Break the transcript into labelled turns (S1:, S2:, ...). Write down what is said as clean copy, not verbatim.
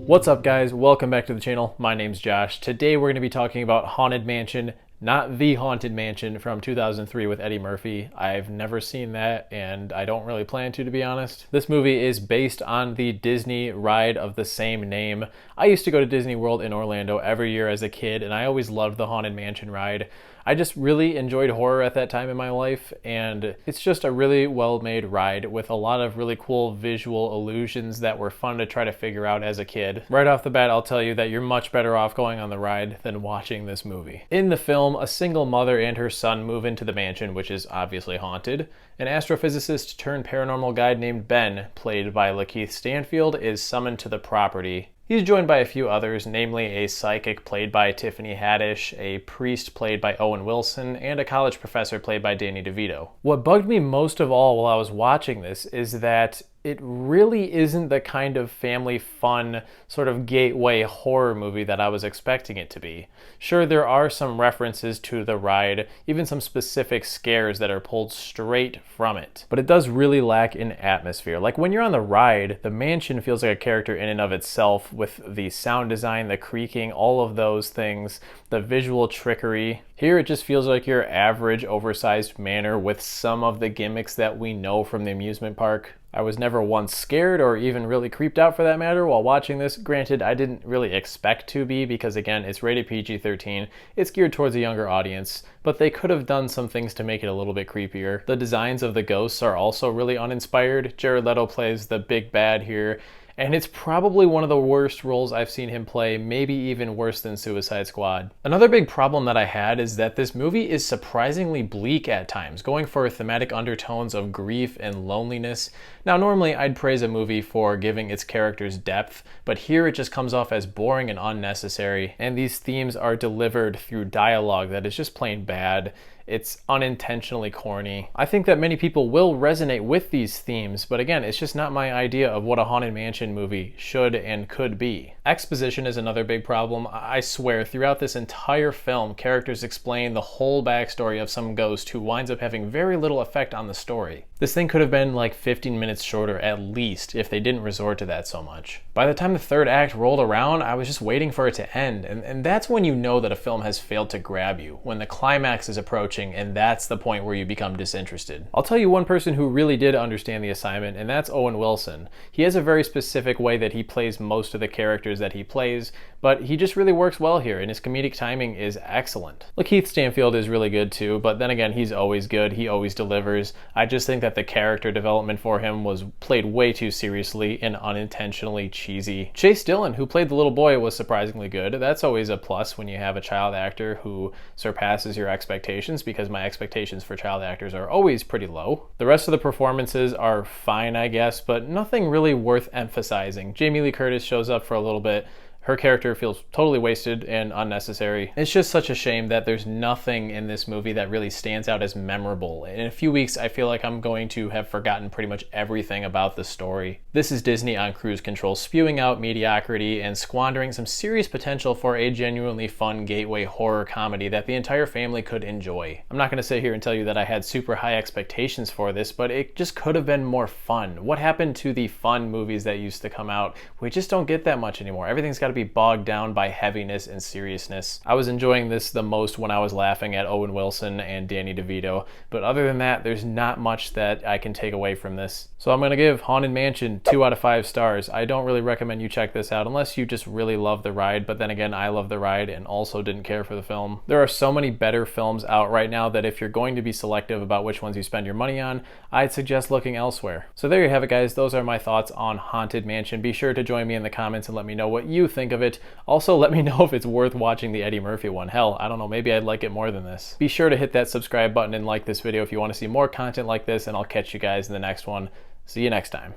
S1: What's up guys, welcome back to the channel. My name's Josh. Today we're going to be talking about Haunted Mansion, not The Haunted Mansion from 2003 with Eddie Murphy. I've never seen that and I don't really plan to be honest. This movie is based on the Disney ride of the same name. I used to go to Disney World in Orlando every year as a kid and I always loved the Haunted Mansion ride. I just really enjoyed horror at that time in my life, and it's just a really well-made ride with a lot of really cool visual illusions that were fun to try to figure out as a kid. Right off the bat, I'll tell you that you're much better off going on the ride than watching this movie. In the film, a single mother and her son move into the mansion, which is obviously haunted. An astrophysicist turned paranormal guide named Ben, played by Lakeith Stanfield, is summoned to the property. He's joined by a few others, namely a psychic played by Tiffany Haddish, a priest played by Owen Wilson, and a college professor played by Danny DeVito. What bugged me most of all while I was watching this is that it really isn't the kind of family fun sort of gateway horror movie that I was expecting it to be. Sure, there are some references to the ride, even some specific scares that are pulled straight from it, but it does really lack in atmosphere. Like when you're on the ride, the mansion feels like a character in and of itself with the sound design, the creaking, all of those things, the visual trickery. Here it just feels like your average oversized manor with some of the gimmicks that we know from the amusement park. I was never once scared or even really creeped out for that matter while watching this. Granted, I didn't really expect to be because again, it's rated PG-13. It's geared towards a younger audience, but they could have done some things to make it a little bit creepier. The designs of the ghosts are also really uninspired. Jared Leto plays the big bad here, and it's probably one of the worst roles I've seen him play, maybe even worse than Suicide Squad. Another big problem that I had is that this movie is surprisingly bleak at times, going for thematic undertones of grief and loneliness. Now, normally I'd praise a movie for giving its characters depth, but here it just comes off as boring and unnecessary, and these themes are delivered through dialogue that is just plain bad. It's unintentionally corny. I think that many people will resonate with these themes, but again, it's just not my idea of what a Haunted Mansion movie should and could be. Exposition is another big problem. I swear, throughout this entire film, characters explain the whole backstory of some ghost who winds up having very little effect on the story. This thing could have been like 15 minutes shorter at least if they didn't resort to that so much. By the time the third act rolled around, I was just waiting for it to end, and that's when you know that a film has failed to grab you, when the climax is approaching and that's the point where you become disinterested. I'll tell you one person who really did understand the assignment, and that's Owen Wilson. He has a very specific way that he plays most of the characters that he plays, but he just really works well here, and his comedic timing is excellent. Lakeith Stanfield is really good too, but then again, he's always good, he always delivers. I just think that the character development for him was played way too seriously and unintentionally cheesy. Chase Dillon, who played the little boy, was surprisingly good. That's always a plus when you have a child actor who surpasses your expectations, because my expectations for child actors are always pretty low. The rest of the performances are fine, I guess, but nothing really worth emphasizing. Jamie Lee Curtis shows up for a little bit. Her character feels totally wasted and unnecessary. It's just such a shame that there's nothing in this movie that really stands out as memorable. In a few weeks, I feel like I'm going to have forgotten pretty much everything about the story. This is Disney on cruise control, spewing out mediocrity and squandering some serious potential for a genuinely fun gateway horror comedy that the entire family could enjoy. I'm not going to sit here and tell you that I had super high expectations for this, but it just could have been more fun. What happened to the fun movies that used to come out? We just don't get that much anymore. Everything's got to be bogged down by heaviness and seriousness. I was enjoying this the most when I was laughing at Owen Wilson and Danny DeVito, but other than that, there's not much that I can take away from this. So I'm gonna give Haunted Mansion 2 out of 5 stars. I don't really recommend you check this out unless you just really love the ride, but then again, I love the ride and also didn't care for the film. There are so many better films out right now that if you're going to be selective about which ones you spend your money on, I'd suggest looking elsewhere. So there you have it, guys. Those are my thoughts on Haunted Mansion. Be sure to join me in the comments and let me know what you think of it. Also, let me know if it's worth watching the Eddie Murphy one. Hell, I don't know, maybe I'd like it more than this. Be sure to hit that subscribe button and like this video if you want to see more content like this, and I'll catch you guys in the next one. See you next time.